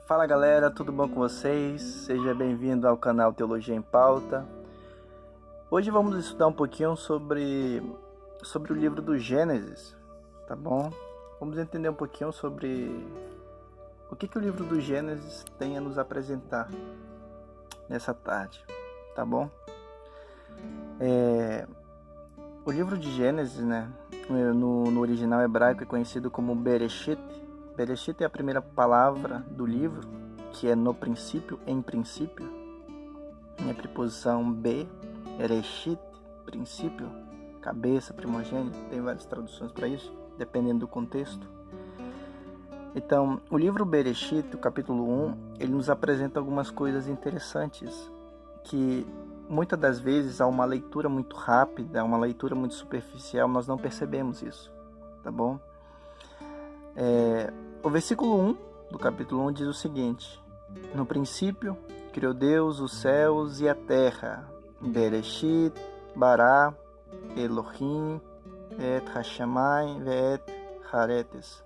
Fala galera, tudo bom com vocês? Seja bem-vindo ao canal Teologia em Pauta. Hoje vamos estudar um pouquinho sobre o livro do Gênesis, tá bom? Vamos entender um pouquinho sobre o que o livro do Gênesis tem a nos apresentar nessa tarde, tá bom? O livro de Gênesis, né, no original hebraico é conhecido como Bereshit. Bereshit é a primeira palavra do livro, que é no princípio, em princípio. A preposição be, Ereshit, princípio, cabeça, primogênito, tem várias traduções para isso, dependendo do contexto. Então, o livro Bereshit, o capítulo 1, ele nos apresenta algumas coisas interessantes, que muitas das vezes, a uma leitura muito rápida, a uma leitura muito superficial, nós não percebemos isso, tá bom? O versículo 1 do capítulo 1 diz o seguinte: no princípio, criou Deus os céus e a terra. Bereshit, Bará, Elohim, et Hashamayim, et Haretes.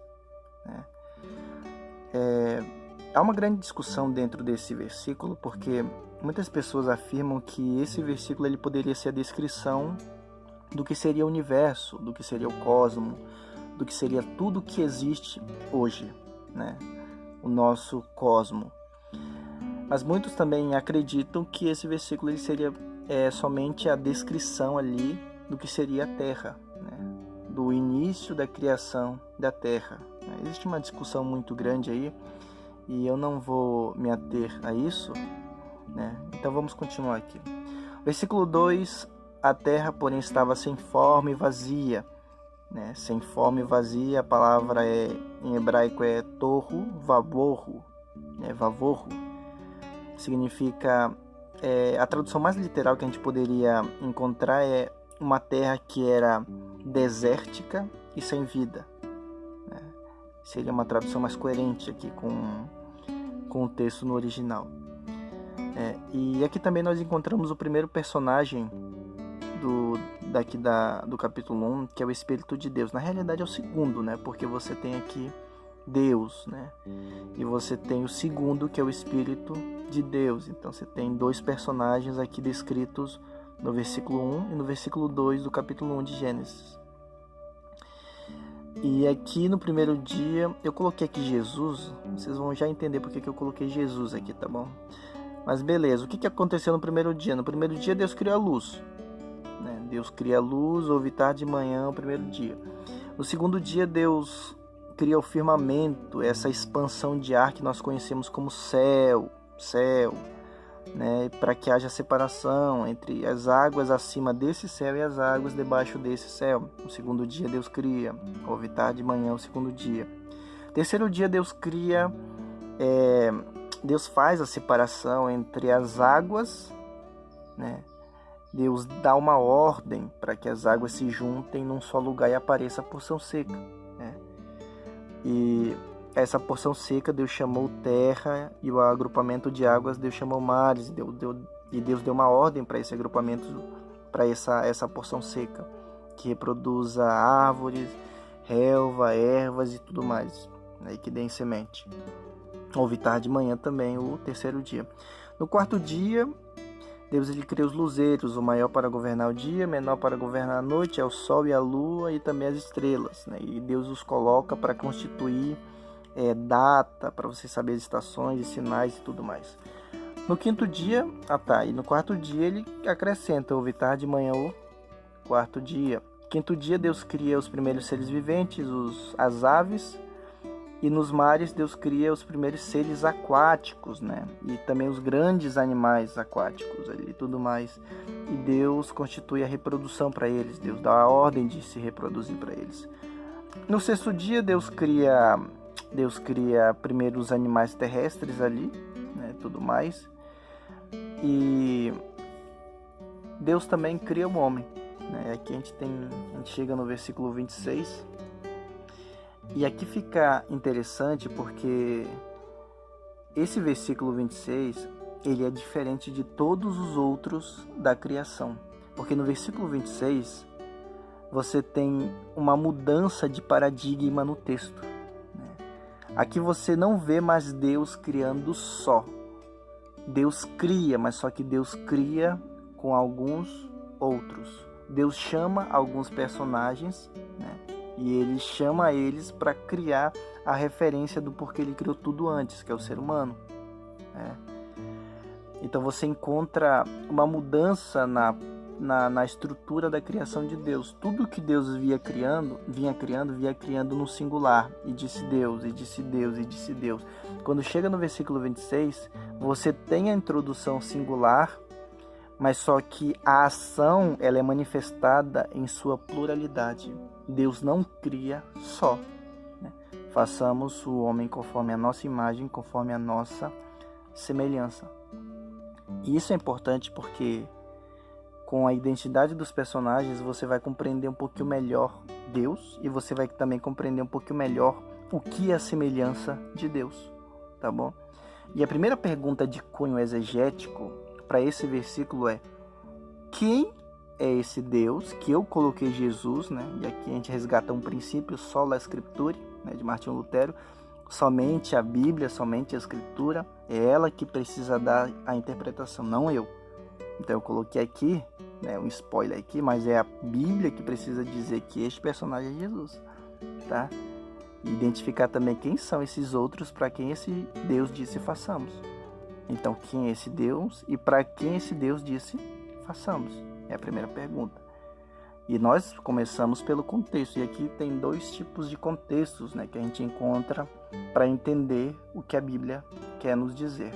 Há uma grande discussão dentro desse versículo, porque muitas pessoas afirmam que esse versículo ele poderia ser a descrição do que seria o universo, do que seria o cosmos, do que seria tudo que existe hoje, né? O nosso cosmos. Mas muitos também acreditam que esse versículo ele seria somente a descrição ali do que seria a Terra, né? Do início da criação da Terra. Existe uma discussão muito grande aí e eu não vou me ater a isso, né? Então vamos continuar aqui. Versículo 2: a terra, porém, estava sem forma e vazia. Sem forma e vazia, a palavra em hebraico é tohu vavorhu, vavorhu. Significa, a tradução mais literal que a gente poderia encontrar é uma terra que era desértica e sem vida. Seria uma tradução mais coerente aqui com o texto no original. E aqui também nós encontramos o primeiro personagem do capítulo 1, que é o Espírito de Deus. Na realidade é o segundo, porque você tem aqui Deus, e você tem o segundo, que é o Espírito de Deus. Então você tem dois personagens aqui descritos no versículo 1 e no versículo 2 do capítulo 1 de Gênesis. E aqui no primeiro dia, eu coloquei aqui Jesus, vocês vão já entender porque que eu coloquei Jesus aqui, tá bom? Mas beleza, o que aconteceu no primeiro dia? No primeiro dia Deus criou a luz. Deus cria a luz, houve tarde e manhã, o primeiro dia. No segundo dia, Deus cria o firmamento, essa expansão de ar que nós conhecemos como céu, para que haja separação entre as águas acima desse céu e as águas debaixo desse céu. No segundo dia, Deus cria, houve tarde e manhã, o segundo dia. Terceiro dia, Deus cria, Deus faz a separação entre as águas, Deus dá uma ordem para que as águas se juntem num só lugar e apareça a porção seca. E essa porção seca Deus chamou terra, e o agrupamento de águas Deus chamou mares. E Deus deu uma ordem para esse agrupamento, para essa porção seca, que reproduza árvores, relva, ervas e tudo mais, e que dê semente. Houve tarde e manhã também, o terceiro dia. No quarto dia, Deus ele cria os luzeiros, o maior para governar o dia, o menor para governar a noite, é o sol e a lua e também as estrelas. E Deus os coloca para constituir data, para você saber as estações e sinais e tudo mais. No quinto dia, e no quarto dia ele acrescenta, houve tarde e manhã o quarto dia. Quinto dia Deus cria os primeiros seres viventes, as aves. E nos mares Deus cria os primeiros seres aquáticos, e também os grandes animais aquáticos e tudo mais. E Deus constitui a reprodução para eles, Deus dá a ordem de se reproduzir para eles. No sexto dia Deus cria primeiro os animais terrestres ali, tudo mais. E Deus também cria o homem. Aqui a gente chega no versículo 26. E aqui fica interessante porque esse versículo 26, ele é diferente de todos os outros da criação. Porque no versículo 26, você tem uma mudança de paradigma no texto. Aqui você não vê mais Deus criando só. Deus cria, mas só que Deus cria com alguns outros. Deus chama alguns personagens, né? E ele chama eles para criar a referência do porquê ele criou tudo antes, que é o ser humano. Né? Então você encontra uma mudança na estrutura da criação de Deus. Tudo que Deus vinha criando no singular. E disse Deus, e disse Deus, e disse Deus. Quando chega no versículo 26, você tem a introdução singular, mas só que a ação ela é manifestada em sua pluralidade. Deus não cria só. Né? Façamos o homem conforme a nossa imagem, conforme a nossa semelhança. E isso é importante porque com a identidade dos personagens você vai compreender um pouquinho melhor Deus e você vai também compreender um pouquinho melhor o que é a semelhança de Deus, tá bom? E a primeira pergunta de cunho exegético para esse versículo é: quem é esse Deus que eu coloquei Jesus, né? E aqui a gente resgata um princípio, sola scriptura, né, de Martinho Lutero. Somente a Bíblia, somente a Escritura, é ela que precisa dar a interpretação, não eu. Então eu coloquei aqui, né, um spoiler aqui, mas é a Bíblia que precisa dizer que este personagem é Jesus, tá? E identificar também quem são esses outros para quem esse Deus disse façamos. Então quem é esse Deus e para quem esse Deus disse façamos? É a primeira pergunta. E nós começamos pelo contexto. E aqui tem dois tipos de contextos, né, que a gente encontra para entender o que a Bíblia quer nos dizer.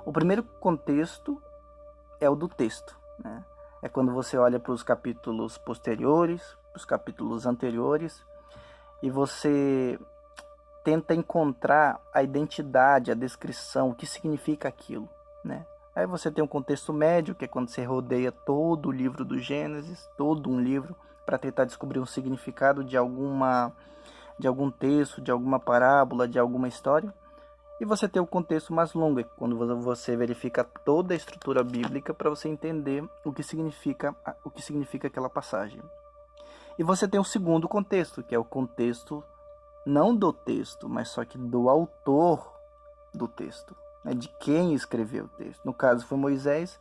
O primeiro contexto é o do texto. Né? É quando você olha para os capítulos posteriores, para os capítulos anteriores, e você tenta encontrar a identidade, a descrição, o que significa aquilo. Né? Aí você tem um contexto médio, que é quando você rodeia todo o livro do Gênesis, todo um livro, para tentar descobrir um significado de algum texto, de alguma parábola, de alguma história. E você tem o contexto mais longo, quando você verifica toda a estrutura bíblica para você entender o que significa aquela passagem. E você tem o segundo contexto, que é o contexto não do texto, mas só que do autor do texto. De quem escreveu o texto. No caso foi Moisés,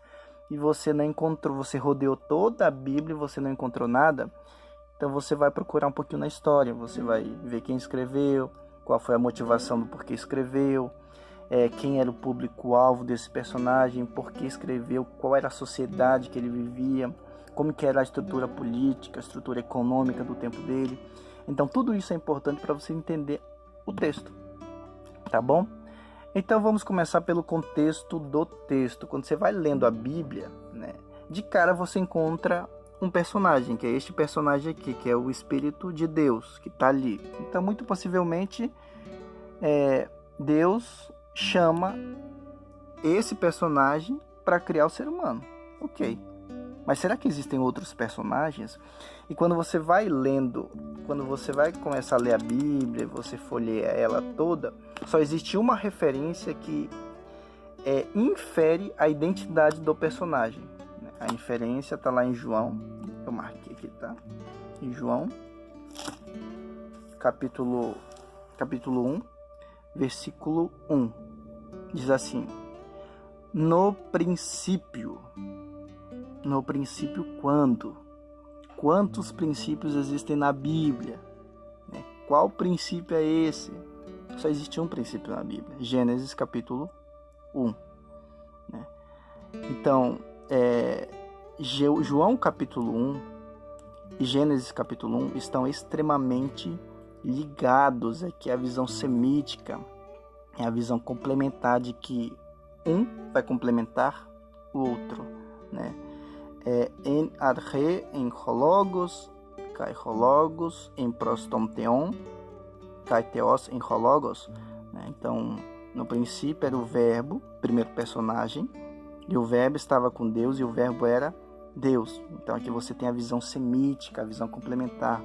e você não encontrou, você rodeou toda a Bíblia e você não encontrou nada, então você vai procurar um pouquinho na história, você vai ver quem escreveu, qual foi a motivação do porquê escreveu, quem era o público-alvo desse personagem, por que escreveu, qual era a sociedade que ele vivia, como que era a estrutura política, a estrutura econômica do tempo dele. Então tudo isso é importante para você entender o texto, tá bom? Então vamos começar pelo contexto do texto. Quando você vai lendo a Bíblia, né, de cara você encontra um personagem, que é este personagem aqui, que é o Espírito de Deus, que está ali. Então muito possivelmente Deus chama esse personagem para criar o ser humano. Ok. Mas será que existem outros personagens? E quando você vai lendo, quando você vai começar a ler a Bíblia, você folheia ela toda, só existe uma referência que infere a identidade do personagem. A inferência está lá em João, eu marquei aqui, tá? Em João, capítulo 1, versículo 1, diz assim: no princípio quando? Quantos princípios existem na Bíblia? Qual princípio é esse? Só existe um princípio na Bíblia, Gênesis capítulo 1. Então, João capítulo 1 e Gênesis capítulo 1 estão extremamente ligados aqui à visão semítica, é a visão complementar de que um vai complementar o outro, né? En arche, en hologos, kai hologos, en prostomteon, kai theos, en hologos. Então, no princípio era o verbo, primeiro personagem, e o verbo estava com Deus e o verbo era Deus. Então aqui você tem a visão semítica, a visão complementar.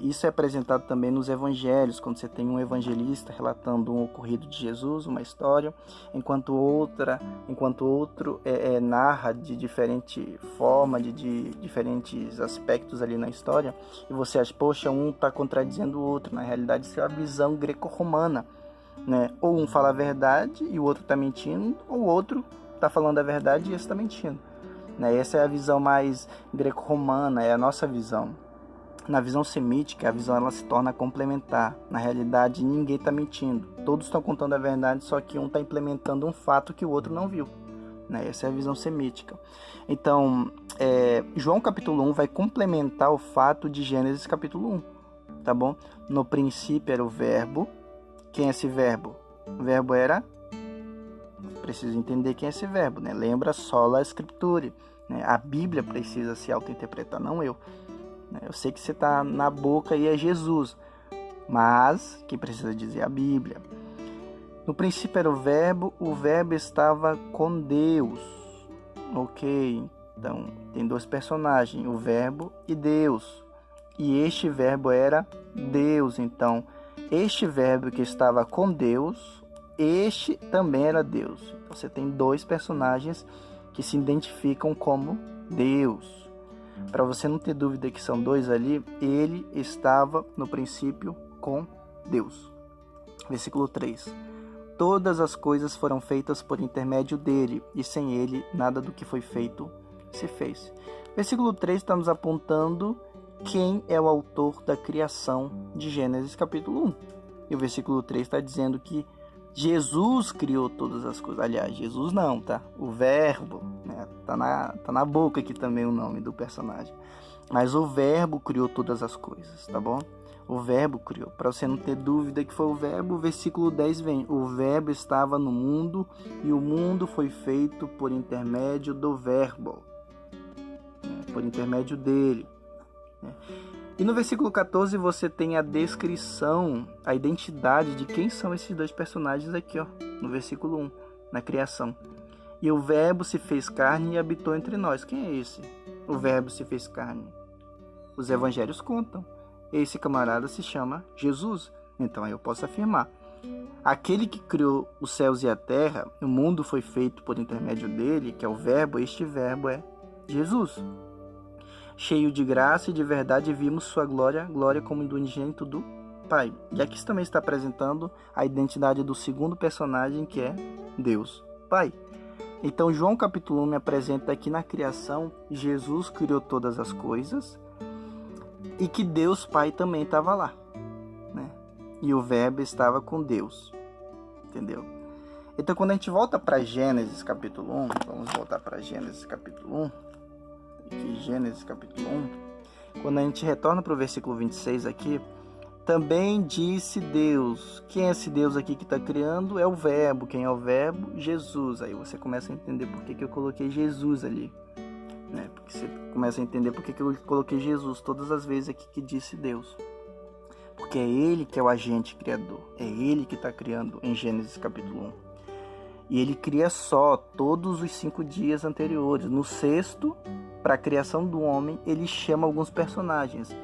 Isso é apresentado também nos evangelhos, quando você tem um evangelista relatando um ocorrido de Jesus, uma história, enquanto outro narra de diferente forma, de diferentes aspectos ali na história, e você acha, poxa, um está contradizendo o outro. Na realidade, isso é a visão greco-romana, né? Ou um fala a verdade e o outro está mentindo, ou o outro está falando a verdade e esse está mentindo, né? Essa é a visão mais greco-romana, é a nossa visão. Na visão semítica, a visão ela se torna complementar. Na realidade, ninguém está mentindo. Todos estão contando a verdade, só que um está implementando um fato que o outro não viu, né? Essa é a visão semítica. Então, João capítulo 1 vai complementar o fato de Gênesis capítulo 1, tá bom? No princípio era o verbo. Quem é esse verbo? O verbo era... Preciso entender quem é esse verbo, né? Lembra sola scriptura, né? A Bíblia precisa se auto-interpretar, não eu. Eu sei que você está na boca e é Jesus, mas quem precisa dizer a Bíblia. No princípio era o verbo estava com Deus. Ok, então tem dois personagens, o verbo e Deus. E este verbo era Deus, então este verbo que estava com Deus, este também era Deus. Então, você tem dois personagens que se identificam como Deus. Para você não ter dúvida que são dois ali, ele estava no princípio com Deus. Versículo 3. Todas as coisas foram feitas por intermédio dele, e sem ele nada do que foi feito se fez. Versículo 3 está nos apontando quem é o autor da criação de Gênesis capítulo 1. E o versículo 3 está dizendo que Jesus criou todas as coisas. Aliás, Jesus não, tá? O verbo, né? Tá na boca aqui também o nome do personagem. Mas o verbo criou todas as coisas, tá bom? O verbo criou. Para você não ter dúvida que foi o verbo, o versículo 10 vem. O verbo estava no mundo e o mundo foi feito por intermédio do verbo. Por intermédio dele. E no versículo 14 você tem a descrição, a identidade de quem são esses dois personagens aqui, ó, no versículo 1, na criação. E o verbo se fez carne e habitou entre nós. Quem é esse? O verbo se fez carne. Os evangelhos contam. Esse camarada se chama Jesus. Então aí eu posso afirmar. Aquele que criou os céus e a terra, o mundo foi feito por intermédio dele, que é o verbo, este verbo é Jesus. Cheio de graça e de verdade vimos sua glória como do unigênito do Pai. E aqui também está apresentando a identidade do segundo personagem, que é Deus Pai. Então João capítulo 1 me apresenta que na criação Jesus criou todas as coisas e que Deus Pai também estava lá, né? E o verbo estava com Deus, entendeu? Então quando a gente volta para Gênesis capítulo 1, vamos voltar para Gênesis capítulo 1, aqui, Gênesis capítulo 1, quando a gente retorna para o versículo 26 aqui, também disse Deus. Quem é esse Deus aqui que está criando? É o verbo. Quem é o verbo? Jesus. Aí você começa a entender por que eu coloquei Jesus ali, né? Porque você começa a entender por que eu coloquei Jesus todas as vezes aqui que disse Deus. Porque é ele que é o agente criador. É ele que está criando em Gênesis capítulo 1. E ele cria só todos os 5 dias anteriores. No sexto, para a criação do homem, ele chama alguns personagens.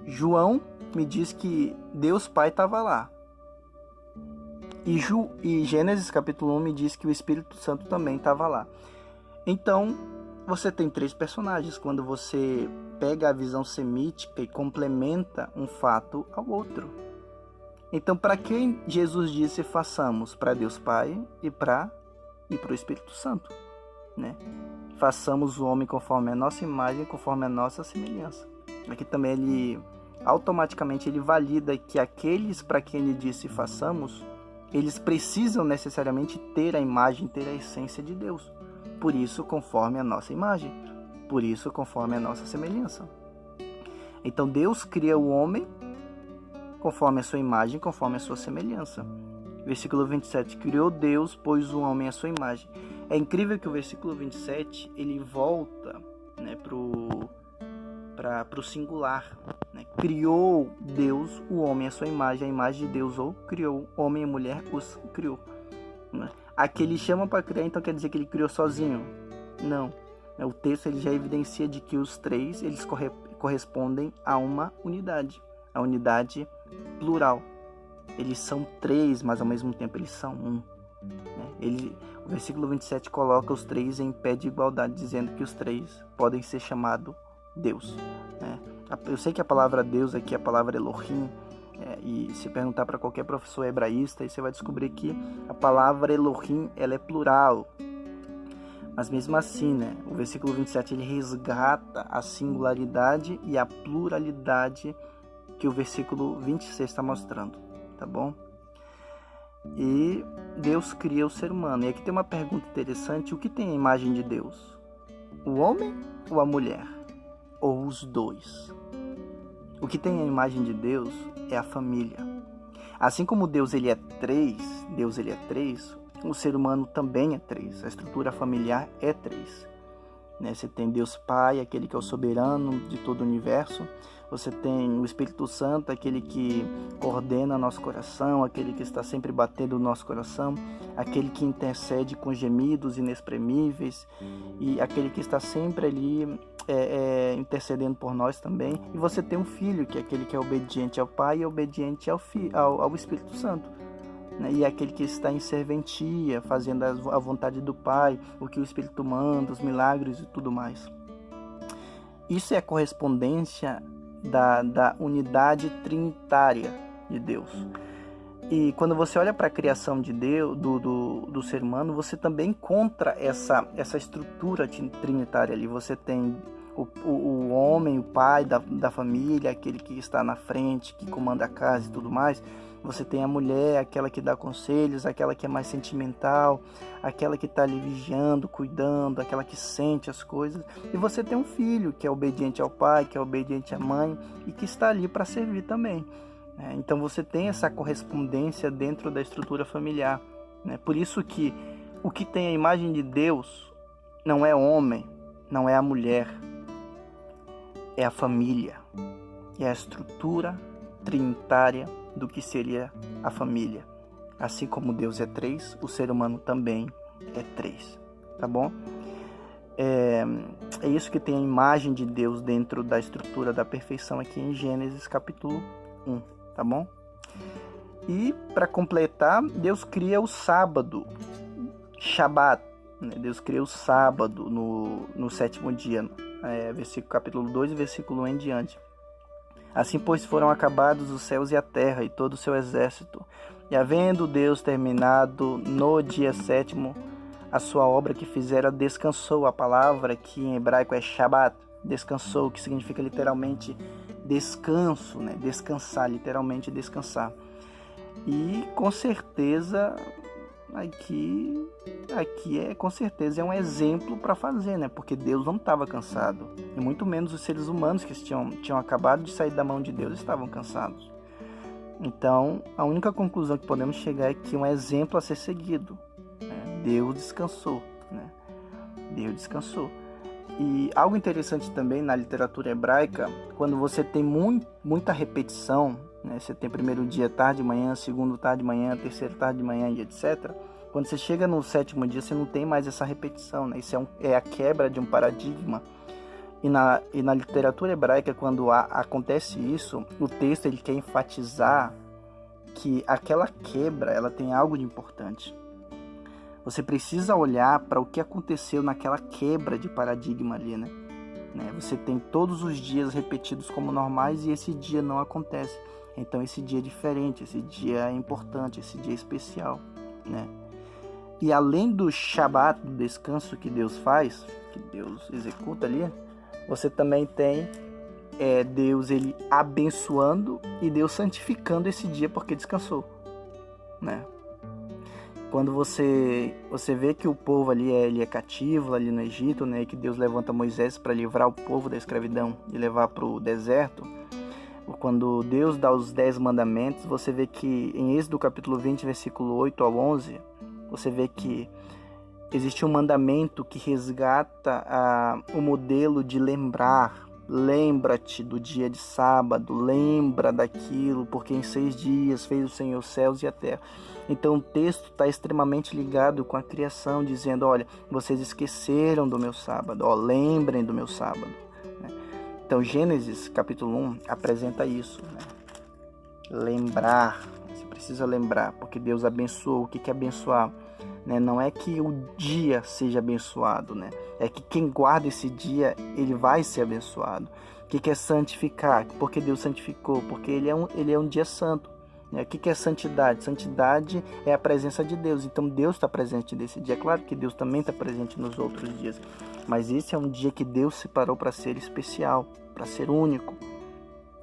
João me diz que Deus Pai estava lá. E Gênesis capítulo 1 me diz que o Espírito Santo também estava lá. Então, você tem 3 personagens quando você pega a visão semítica e complementa um fato ao outro. Então, para quem Jesus disse façamos? Para Deus Pai e para o Espírito Santo, né? Façamos o homem conforme a nossa imagem, conforme a nossa semelhança. Aqui também ele automaticamente ele valida que aqueles para quem ele disse façamos, eles precisam necessariamente ter a imagem, ter a essência de Deus. Por isso, conforme a nossa imagem. Por isso, conforme a nossa semelhança. Então, Deus cria o homem conforme a sua imagem, conforme a sua semelhança. Versículo 27. Criou Deus, pôs o homem à sua imagem. É incrível que o versículo 27, ele volta, né, para o singular, né? Criou Deus o homem à sua imagem, a imagem de Deus o criou, homem e mulher os criou, né? Aqui ele chama para criar, então quer dizer que ele criou sozinho? Não. O texto ele já evidencia de que os 3 eles correspondem a uma unidade, a unidade plural. Eles são três, mas ao mesmo tempo eles são um. O versículo 27 coloca os três em pé de igualdade, dizendo que os três podem ser chamados Deus. Eu sei que a palavra Deus aqui é a palavra Elohim, e se perguntar para qualquer professor hebraísta, aí você vai descobrir que a palavra Elohim ela é plural. Mas mesmo assim, o versículo 27 ele resgata a singularidade e a pluralidade que o versículo 26 está mostrando, tá bom? E Deus cria o ser humano. E aqui tem uma pergunta interessante: o que tem a imagem de Deus? O homem ou a mulher? Ou os dois? O que tem a imagem de Deus é a família. Assim como Deus ele é três, o ser humano também é três. A estrutura familiar é três. Você tem Deus Pai, aquele que é o soberano de todo o universo. Você tem o Espírito Santo, aquele que coordena nosso coração, aquele que está sempre batendo no nosso coração, aquele que intercede com gemidos inexprimíveis e aquele que está sempre ali intercedendo por nós também. E você tem um Filho, que é aquele que é obediente ao Pai e obediente ao Espírito Santo. E aquele que está em serventia, fazendo a vontade do Pai, o que o Espírito manda, os milagres e tudo mais. Isso é a correspondência da unidade trinitária de Deus. E quando você olha para a criação de Deus, do ser humano, você também encontra essa estrutura trinitária ali. Você tem o homem, o pai da família, aquele que está na frente, que comanda a casa e tudo mais. Você tem a mulher, aquela que dá conselhos, aquela que é mais sentimental, aquela que está ali vigiando, cuidando, aquela que sente as coisas. E você tem um filho que é obediente ao pai, que é obediente à mãe e que está ali para servir também. Então você tem essa correspondência dentro da estrutura familiar. Por isso que o que tem a imagem de Deus não é homem, não é a mulher, é a família, é a estrutura trinitária do que seria a família. Assim como Deus é três, o ser humano também é três, tá bom? É isso que tem a imagem de Deus dentro da estrutura da perfeição aqui em Gênesis capítulo 1, tá bom? E para completar, Deus cria o sábado, Shabat, Deus cria o sábado no sétimo dia, versículo capítulo 2 e versículo 1 em diante. Assim, pois, foram acabados os céus e a terra e todo o seu exército. E havendo Deus terminado no dia sétimo a sua obra que fizera, descansou. A palavra que em hebraico é Shabat, descansou, que significa literalmente descanso, descansar, literalmente descansar. E com certeza aqui com certeza é um exemplo para fazer, porque Deus não estava cansado, e muito menos os seres humanos que tinham acabado de sair da mão de Deus estavam cansados. Então a única conclusão que podemos chegar é que um exemplo a ser seguido, Deus descansou, Deus descansou. E algo interessante também na literatura hebraica, quando você tem muita repetição, você tem primeiro dia tarde de manhã, segundo tarde de manhã, terceiro tarde de manhã e etc. Quando você chega no sétimo dia, você não tem mais essa repetição, Isso é a quebra de um paradigma. E na literatura hebraica, quando acontece isso, o texto ele quer enfatizar que aquela quebra ela tem algo de importante. Você precisa olhar para o que aconteceu naquela quebra de paradigma ali, Você tem todos os dias repetidos como normais e esse dia não acontece. Então esse dia é diferente, esse dia é importante, esse dia é especial, E além do Shabat, do descanso que Deus faz, que Deus executa ali, você também tem Deus ele abençoando e Deus santificando esse dia porque descansou, Quando você vê que o povo ali ele é cativo ali no Egito, que Deus levanta Moisés para livrar o povo da escravidão e levar para o deserto, quando Deus dá os 10 mandamentos, você vê que em Êxodo capítulo 20, versículo 8 ao 11, você vê que existe um mandamento que resgata o modelo de lembrar. Lembra-te do dia de sábado, lembra daquilo, porque em 6 dias fez o Senhor os céus e a terra. Então o texto está extremamente ligado com a criação, dizendo, olha, vocês esqueceram do meu sábado, lembrem do meu sábado. Então, Gênesis capítulo 1 apresenta isso, né? Lembrar, você precisa lembrar, porque Deus abençoou. O que é abençoar? Né? Não é que o dia seja abençoado, né? É que quem guarda esse dia, ele vai ser abençoado. O que é santificar? Porque Deus santificou, porque ele é um dia santo. Né? O que é santidade? Santidade é a presença de Deus. Então Deus está presente nesse dia. É claro que Deus também está presente nos outros dias, mas esse é um dia que Deus separou para ser especial, para ser único,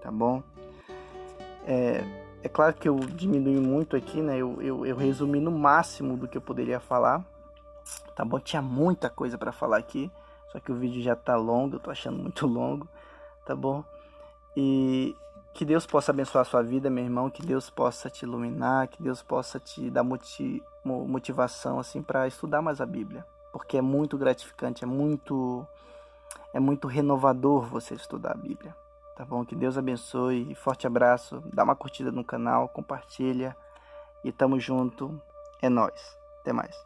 tá bom? É claro que eu diminui muito aqui, né? Eu resumi no máximo do que eu poderia falar, tá bom? Tinha muita coisa para falar aqui, só que o vídeo já tá longo, eu tô achando muito longo, tá bom? E que Deus possa abençoar a sua vida, meu irmão, que Deus possa te iluminar, que Deus possa te dar motivação assim para estudar mais a Bíblia, porque é muito gratificante, é muito renovador você estudar a Bíblia. Tá bom? Que Deus abençoe. Forte abraço. Dá uma curtida no canal, compartilha. E tamo junto. É nóis. Até mais.